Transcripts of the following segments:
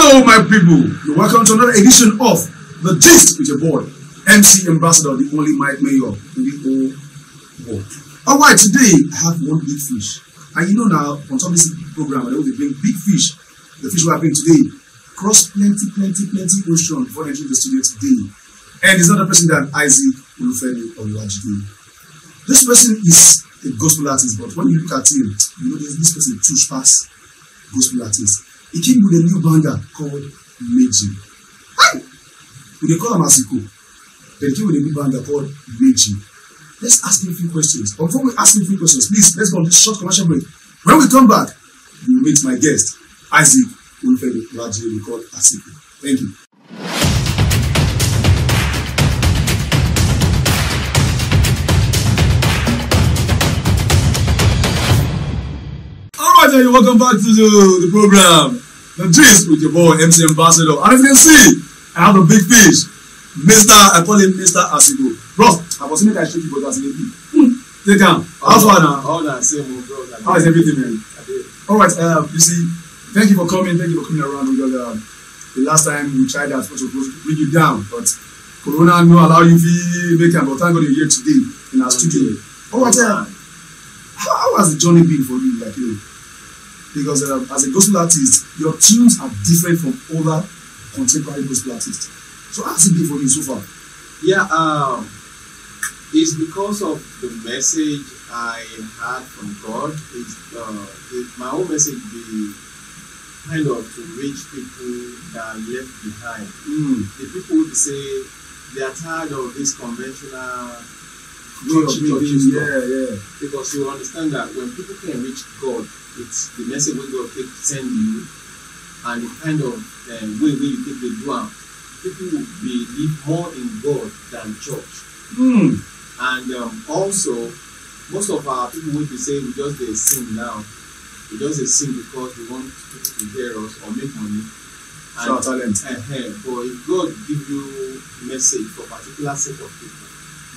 Hello, my people. You're welcome to another edition of The Gist with your boy, MC Ambassador, the only MEJE in the whole world. Alright, today I have one big fish. And you know now, on top of this program, I will be bring big fish. The fish we are bringing today cross plenty ocean before entering the studio today. And it's not a person than Asikoh Jide. This person is a gospel artist, but when you look at him, you know this person too fast gospel artist. He came with a new banger called MEJE. We call him Asikoh. But he came with a new banger called MEJE. Let's ask him a few questions. But before we ask him a few questions, please, let's go on this short commercial break. When we come back, we will meet my guest, Asikoh Jide, we call Asikoh. Thank you. Alright, welcome back to the program. The Gist with your boy, MC Ambassador. And as you can see, I have a big fish. I call him Mr. Asikoh. Bro, I was saying that I should you, but Asikoh. Take him. How's one now? Same, bro. How is everything, man? Alright, you see, thank you for coming. Thank you for coming around. Because the last time we tried that to bring you down, but Corona no allow you to make it. But thank God you're here today in our studio. Alright, how has the journey been for you? Like, you know, because as a gospel artist, your tunes are different from other contemporary gospel artists. So how has it been for you so far? Yeah, it's because of the message I had from God. My own message be kind of to reach people that are left behind. The people who say they are tired of this conventional churches. Yeah. Because you understand that when people can reach God, it's the message when God send you, and the kind of way you think they do it. People will believe more in God than church. And also, most of our people will be saying we just they sing now. We just they sing because we want people to hear us or make money. Show our talent. But if God give you a message for a particular set of people,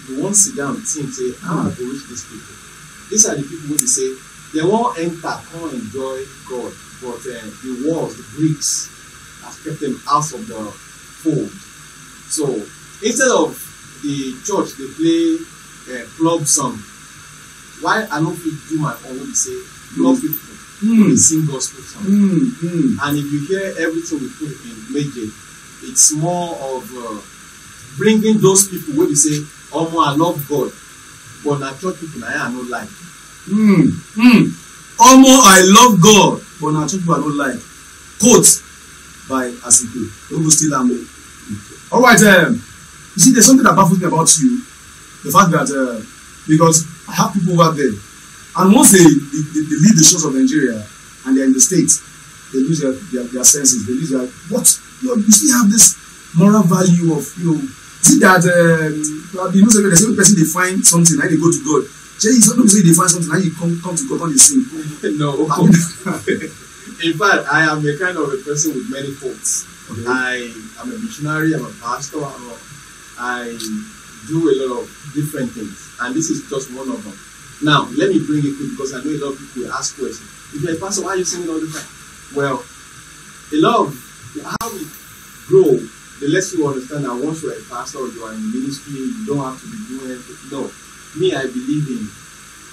you won't sit down and think, say, how to reach these people. These are the people who say they won't enter, can't enjoy God, but the walls, the bricks, have kept them out of the fold. So instead of the church, they play club song. Why I don't fit do my own? They say club people, they sing gospel song. And if you hear everything we put in MEJE, it's more of bringing those people where they say, "Oh, I love God," but na church people I don't like. I love God, but na church people I don't like. Quote by Asikoh. Don't go steal that. Alright, you see, there's something that baffles me about you. The fact that because I have people over there, and once they leave the shores of Nigeria and they're in the States, they lose their senses. They lose their you still have this moral value of, you know. See that you know, there's every person they find something and they go to God. It's not say they find something and you come to God and they sing. No. In fact, I am a kind of a person with many faults. Okay. I am a missionary, I'm a pastor, I do a lot of different things, and this is just one of them. Now, let me bring it quick because I know a lot of people will ask questions. If you're a pastor, why are you singing all the time? Well, a lot of how we grow, the less you understand that once you're a pastor or you are in ministry, you don't have to be doing anything. No. Me, I believe in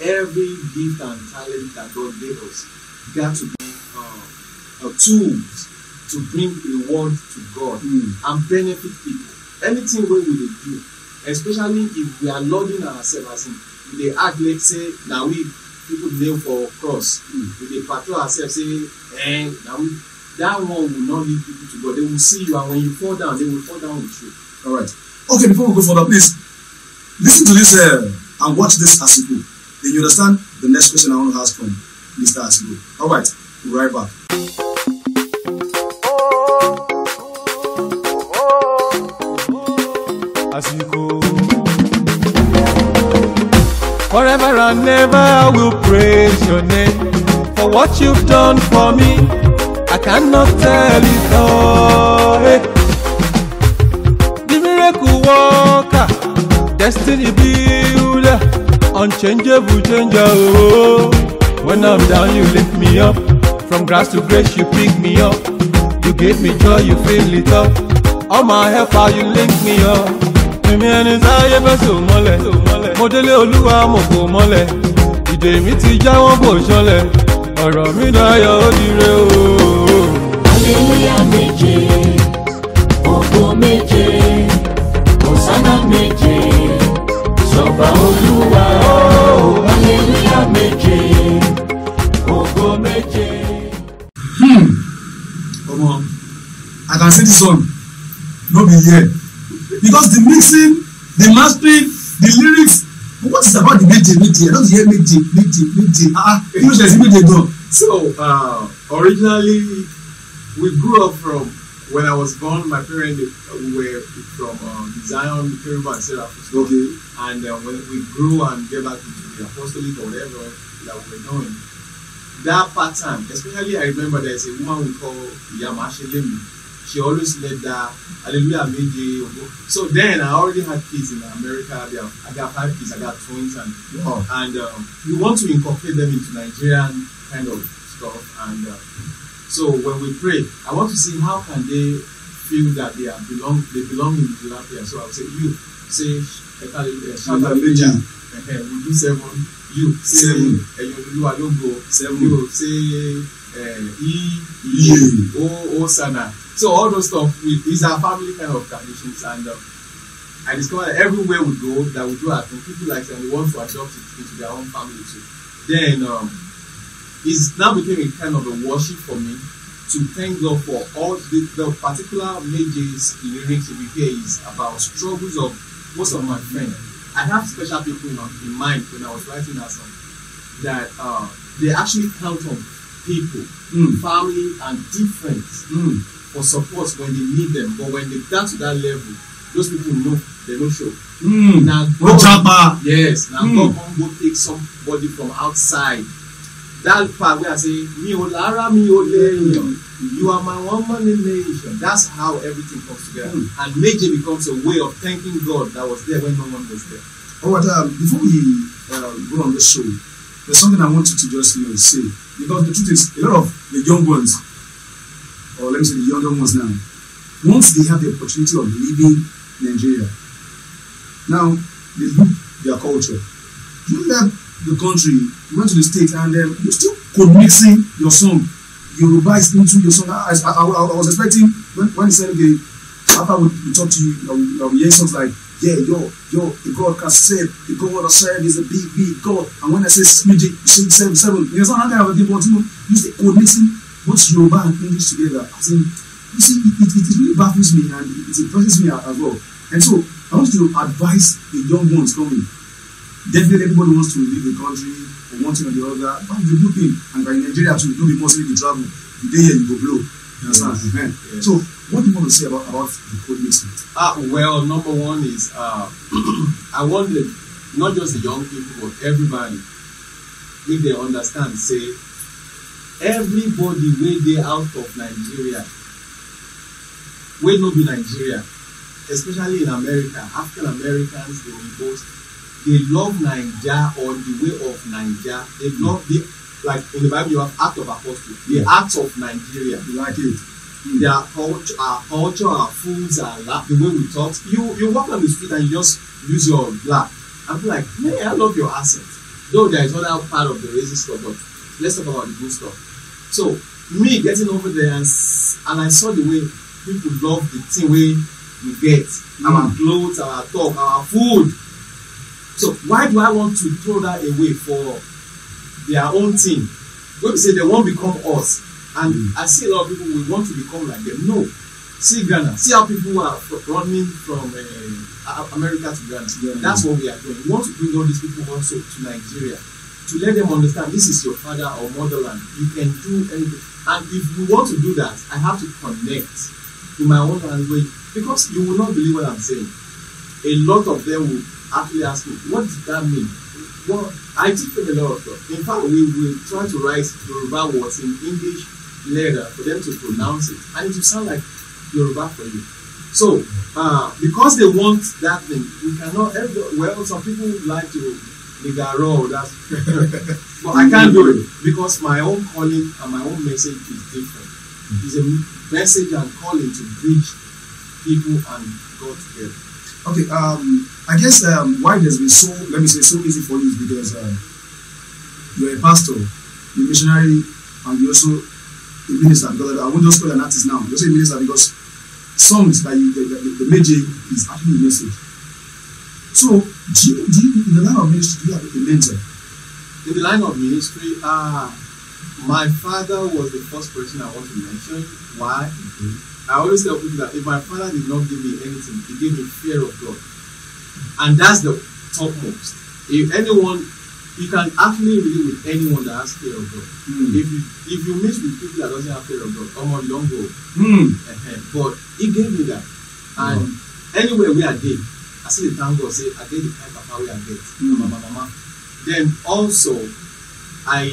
every gift and talent that God gave us got to be tools to bring the word to God and benefit people. Anything we will do, especially if we are loading ourselves, as in they act like say now we people nail for cross, if they patrol ourselves say now we that one will not lead people to God. They will see you, and when you fall down, they will fall down with you. Alright. Okay, before we go further, please listen to this and watch this Asikoh. Then you understand the next question I want to ask from Mr. Asikoh. Alright, we'll be right back. Asikoh. Forever and ever I will praise your name for what you've done for me. I cannot tell it all. Hey. The miracle worker, destiny builder, unchangeable changer. Oh. When I'm down, you lift me up. From grass to grace, you pick me up. You give me joy, you fill it up. All my helper, you link me up. Èmi ẹni sáyé bẹ́ sò mọ́lẹ̀. Mo délé Olúwa mo bò mọ́lẹ̀. Ìdè mi ti já wọ́n bò ṣọlẹ̀. Ọ̀rọ̀ mi dayọ̀ ó dire o. Hallelujah méje, ògo méje, Hosanna méje, sọ̀bà Olúwa. Hallelujah méje, ògo méje. Come on. I can see this one. No be here. Because the mixing, the mastering, the lyrics, what is about the MEJE? I don't hear MEJE. You should see MEJE done. So, originally, we grew up from, when I was born, my parents were from Zion, Yoruba, and Seraphim. Okay. And when we grew and get back into the apostolic or whatever that we were doing, that pattern, especially I remember there's a woman we call Yamashelemi. She always led that Hallelujah MEJE. So then I already had kids in America. I got 5 kids. I got twins, and we want to incorporate them into Nigerian kind of stuff. And so when we pray, I want to see how can they feel that they belong in Ethiopia. So I would say, you say shout Hallelujah. We do 7. You say 7. You go 7. You say Hosanna. So all those stuff, these are family kind of traditions, and I discovered that everywhere we go, that we do our thing, people like them, they want to adopt it into their own family too. Then it's now became a kind of a worship for me to thank God for all the particular MEJE's lyrics we hear is about struggles of most of my friends. I have special people in mind when I was writing that song, that they actually count on people, family, and difference for support when they need them. But when they got to that level, those people know they don't show. Now God, yes, now God won't go take somebody from outside. That part where I say, you are my one money nation. That's how everything comes together. And MEJE becomes a way of thanking God that was there when no one was there. Before we go on the show, there's something I want you to just say. Because the truth is, a lot of the young ones, or let me say the younger ones now, once they have the opportunity of leaving Nigeria, now they look their culture. You left the country, you went to the States, and you still co-mixing your song. Yoruba is into your song. I was expecting when he said, okay, after we talk to you, we hear songs like, yeah, the God can save, the God of serve is a big God. And when I say MEJE, you say 7. You know, kind of a thing, but you say co-mixing both Yoruba and English together. I think, you see, it really baffles me and it impresses me as well. And so I want to advise the young ones coming. Definitely everybody wants to leave the country for one thing or the other. But the good thing, and by Nigeria too, don't be mostly the travel. The day here you go blow. You understand? Yes. So what do you want to say about the code mixing? Well, number one is I want not just the young people, but everybody, if they understand, say everybody wey dey out of Nigeria, wey no be Nigeria, especially in America, African Americans, they will boast, they love Naija or the way of Naija. They love like in the Bible you have act of apostle, the act of Nigeria. You like it? Their culture, our foods, the way we talk. You walk on the street and you just use your black. I'm like, man, I love your accent. Though there is other part of the racist stuff, but let's talk about the good stuff. So me getting over there and I saw the way people love the thing we get, our clothes, our talk, our food. So why do I want to throw that away for their own thing? When we say they won't become us, and I see a lot of people we want to become like them. No, see Ghana, see how people are running from America to Ghana. That's what we are doing. We want to bring all these people also to Nigeria to let them understand this is your father or motherland. You can do anything, and if we want to do that, I have to connect in my own language, because you will not believe what I'm saying. A lot of them will actually ask me, what does that mean? Well, I teach them a lot of stuff. In fact, we will try to write Yoruba words in English letter for them to pronounce it, and it will sound like Yoruba for you. So, because they want that thing, we cannot. Well, some people would like to Nigaro, that's but I can't do it because my own calling and my own message is different. It's a message and calling to bridge people and God together. Okay, I guess why it has been so, let me say, so easy for you is because you're a pastor, you're a missionary, and you're also a minister. Because I won't just call you an artist now, you're also a minister because songs that the MEJE is actually a message. So, do you, in the line of ministry, do you have a mentor? In the line of ministry, my father was the first person I want to mention. Why? I always tell people that if my father did not give me anything, he gave me fear of God. And that's the topmost. If anyone, you can actually relate with anyone that has fear of God. If you meet with people that doesn't have fear of God, come on, you don't go. But he gave me that. And anywhere we are there, I see the thank God say, I get the kind of papa we are get. Mama. Then also, I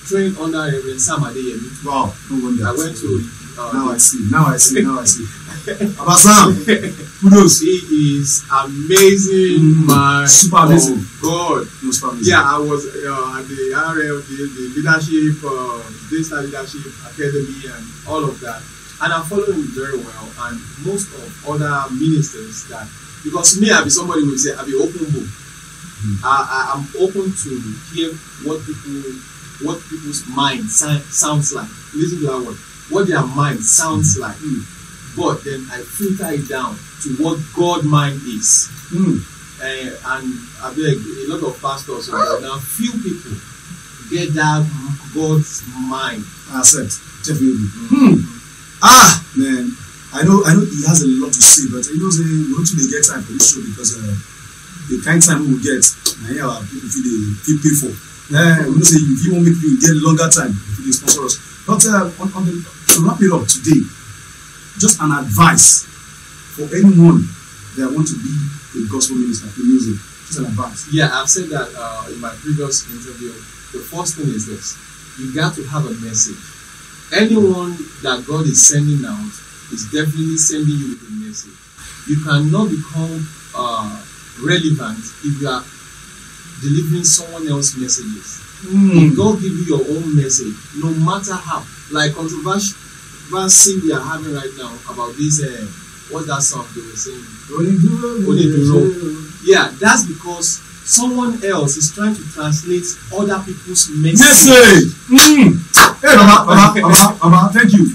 trained under Reverend Sam Adeyemi. Wow, no wonder. I went to now I see. Abba Sam, kudos. He is amazing man. Super amazing. God. No, super amazing. Yeah, I was at the RL, the leadership, Digital Leadership Academy, and all of that. And I follow him very well. And most of other ministers that, because me, I be somebody who say I be open book. I'm open to hear what people's mind sounds like. Listen to that word. What their mind sounds like. But then I filter it down to what God's mind is. And I beg a lot of pastors now, few people get that God's mind. Accept, definitely. Man, I know he has a lot to say, but you know, we don't really get time for this show because the kind of time we will get, now people feel pay for. We don't say if you want me to get longer time, if you sponsor us. But to wrap it up today, just an advice for anyone that want to be a gospel minister in music. Just an advice. Yeah, I've said that in my previous interview. The first thing is this: you got to have a message. Anyone that God is sending out is definitely sending you with a message. You cannot become relevant if you are delivering someone else's messages. If God give you your own message, no matter how, like controversy we are having right now about this, what's that song they were saying? Yeah, that's because someone else is trying to translate other people's message. Hey, Mama, thank you.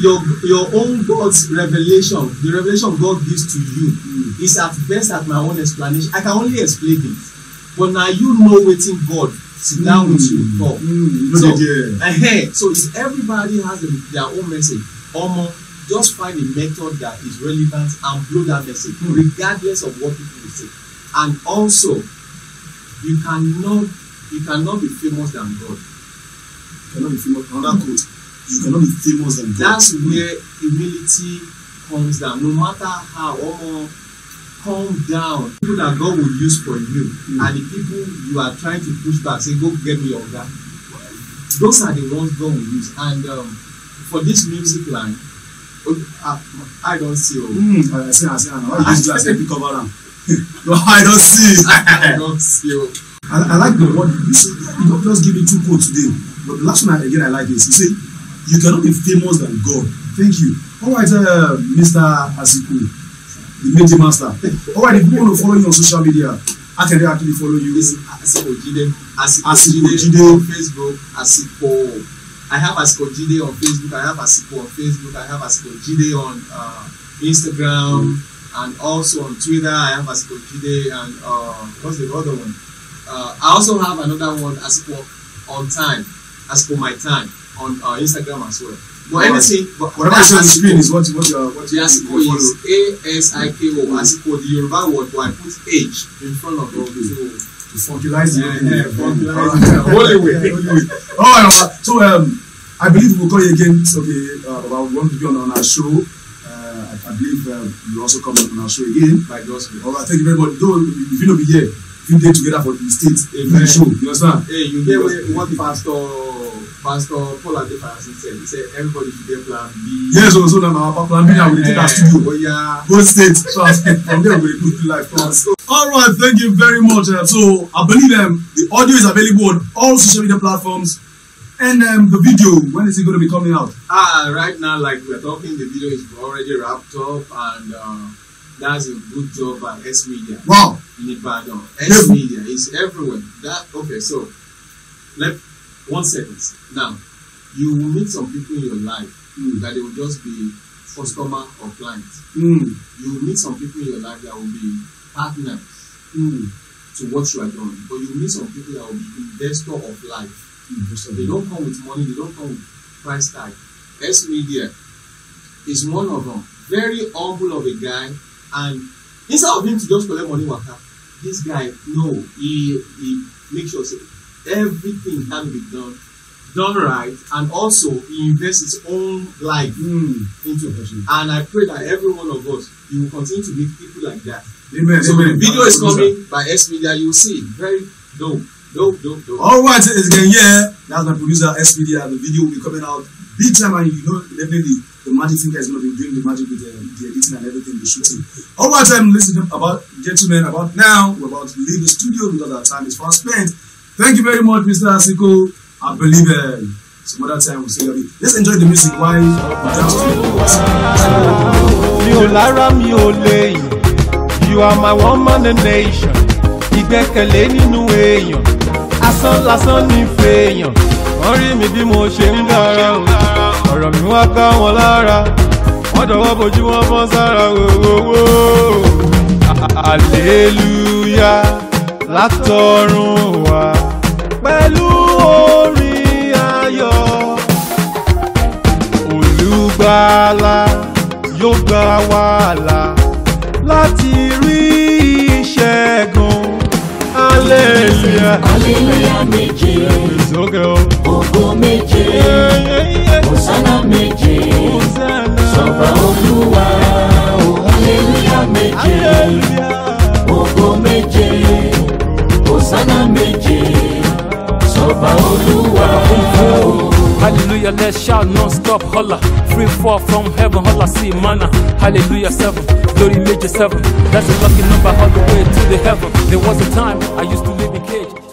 Your own God's revelation, the revelation God gives to you, is at best at my own explanation. I can only explain it, but now you know waiting God sit down with you talk. So if everybody has their own message, just find a method that is relevant and blow that message, regardless of what people will say. And also, you cannot be famous than God. You cannot be famous. Another quote. You cannot be famous than God. That's where humility comes down. No matter how, calm down. People that God will use for you, and the people you are trying to push back, say, go get me your guy. Those are the ones God will use. And for this music line, I don't see. I see. Why you just pick cover now? No, I don't see. I don't see. I like the word you say. You don't just give me two quotes today, but the last one again I like is you say you cannot be famous than God. Thank you. All right, Mr. Asikoh, the MEJE master. All right, if you want to follow you on social media, how can they actually follow you? Asikoh Jide. Asikoh Jide on Facebook. Asikoh. I have Asikoh Jide on Facebook. I have Asikoh on Facebook. I have Asikoh Jide on Instagram and also on Twitter. I have Asikoh Jide and what's the other one? I also have another one, Asikoh on Time, Asikoh My Time on Instagram as well. But anything, whatever I see on the screen is what the Asikoh is ASIKO. Asikoh, the Yoruba word, but I put H in front of it to funkialize the only way. Alright, so I believe we'll call you again. Okay, about we want to be on our show. I believe you also come on our show again. By God's will. Alright, thank you very much. Though if you not be here, you day together for the state show. You understand? Hey, you get what Pastor Paul Adefarasin said. He said everybody should get plan B. Yes, so now our plan B now we take our studio. Oh yeah. Go state. So from there we put the live plans. Alright, thank you very much. So I believe the audio is available on all social media platforms. And the video, when is it going to be coming out? Right now, like we're talking, the video is already wrapped up, and that's a good job by Smedia. Wow. In Ibadan. Smedia is everywhere. Okay, so 1 second. Now, you will meet some people in your life that they will just be customer or clients. You will meet some people in your life that will be partners to what you are doing. But you will meet some people that will be investor of life. They don't come with money, they don't come with price tag. Smedia is one of them. Very humble of a guy, and instead of him to just collect money waka, this guy, no, he makes sure everything can be done right, and also he invests his own life into it. And I pray that every one of us, you will continue to meet people like that. Amen. So Amen. the video is coming by Smedia, you will see very dope. All right, it's again, yeah. That's my producer Smedia. The video will be coming out big time, and you know, definitely the magic finger is going to be doing the magic with the editing and everything, the shooting. All right, listen about gentlemen. About now, we're about to leave the studio because our time is fast spent. Thank you very much, Mr. Asikoh. I believe some other time we'll see you. Let's enjoy the music while we dance to it. You are my one man in the nation. Ìgbẹ́kẹ̀lé nínú èèyàn, asán lásán ní fèèyàn. Wọ́n rí mi bí mo ṣe ń dára o, ọ̀rọ̀ mi wá ká wọn lára. Wọ́n dọ̀wọ́ bojú wọn fọ́n sára wòwòwò. Àlélúyà látọ̀run wá pẹ̀lú orin ayọ̀. Olùgbàlà yóò gbà wàhálà láti rí ìṣẹ́gun. Hallelujah. Hallelujah méje. Ògo méje. Hosanna méje. Sọ̀bà Olúwa. Hallelujah méje. Ògo méje. Hosanna méje. Sọ̀bà Olúwa. Hallelujah, let's shout non-stop, holla. Free fall from heaven, holla, see manna. Hallelujah 7, glory MEJE 7. That's a lucky number all the way to the heaven. There was a time I used to live in cage.